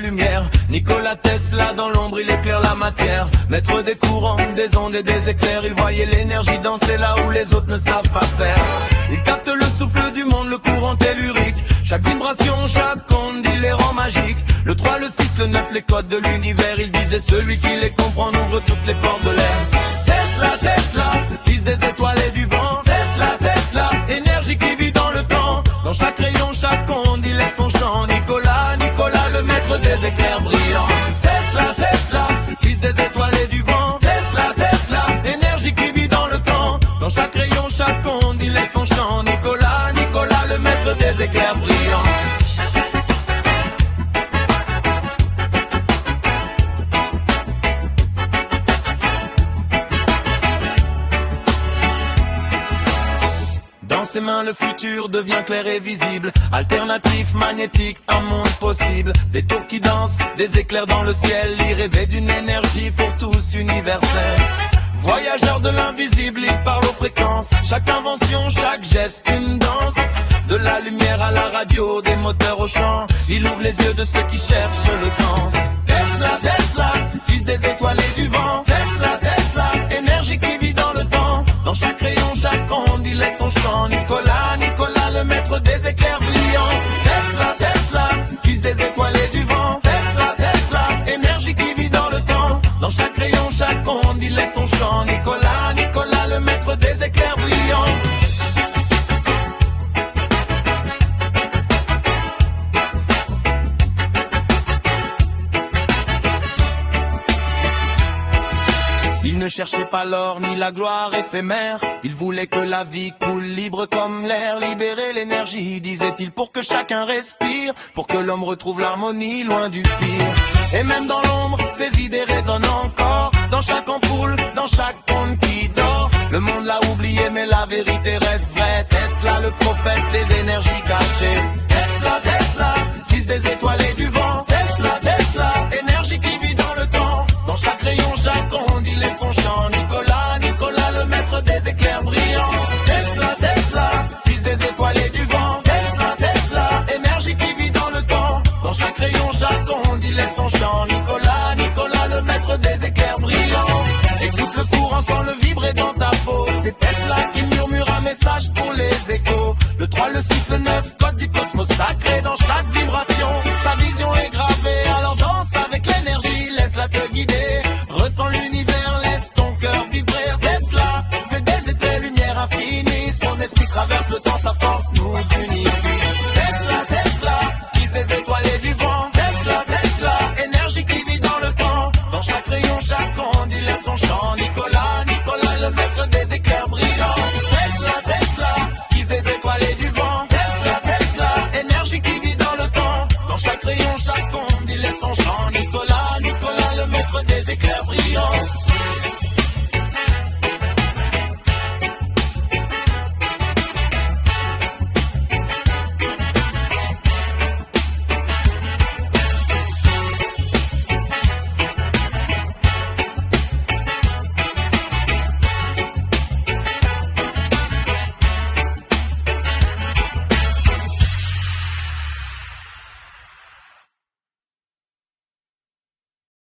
lumière. Nikola Tesla, dans l'ombre il éclaire la matière. Maître des courants, des ondes et des éclairs. Il voyait l'énergie danser là où les autres ne savent pas faire. Il capte le souffle du monde, le courant tellurique. Chaque vibration, chaque onde, il les rend magiques. Le 3, le 6, le 9, les codes de l'univers. Il disait celui qui les comprend ouvre toutes les portes de l'air. Tesla, Tesla, fils des étoiles et du vent. Tesla, Tesla, énergie qui vit dans le temps. Dans chaque rayon, chaque onde, il laisse son chant. Nikola, Nikola, le maître des éclairs brillants. Tesla, Tesla, fils des étoiles et du vent. Tesla, Tesla, énergie qui vit dans le temps. Dans chaque rayon, chaque onde, il laisse son chant. Nikola, Nikola, le maître des éclairs brillants. Dans ses mains le futur devient clair et visible. Alternatif, magnétique, un monde possible. Des tours qui dansent, des éclairs dans le ciel. Il rêvait d'une énergie pour tous universelle. Voyageur de l'invisible, il parle aux fréquences. Chaque invention, chaque geste, une danse. De la lumière à la radio, des moteurs au chant. Il ouvre les yeux de ceux qui cherchent le sens. Tesla, Tesla, fils des étoiles et du vent. Tesla, Tesla, énergie qui vit dans le temps. Dans chaque rayon, chaque onde, il laisse son chant. Nikola, Nikola, le maître des éclairs brillants. Tesla, Tesla, fils des étoiles et du vent. Tesla, Tesla, énergie qui vit dans le temps. Dans chaque rayon, chaque onde, il laisse son chant. Nikola, Nikola, le maître des éclairs brillants. Il ne cherchait pas l'or ni la gloire éphémère. Il voulait que la vie coule libre comme l'air. Libérer l'énergie, disait-il, pour que chacun respire. Pour que l'homme retrouve l'harmonie loin du pire. Et même dans l'ombre, ses idées résonnent encore. Dans chaque ampoule, dans chaque onde qui dort. Le monde l'a oublié mais la vérité reste vraie. Tesla, le prophète des énergies cachées. Tesla, Tesla, fils des étoiles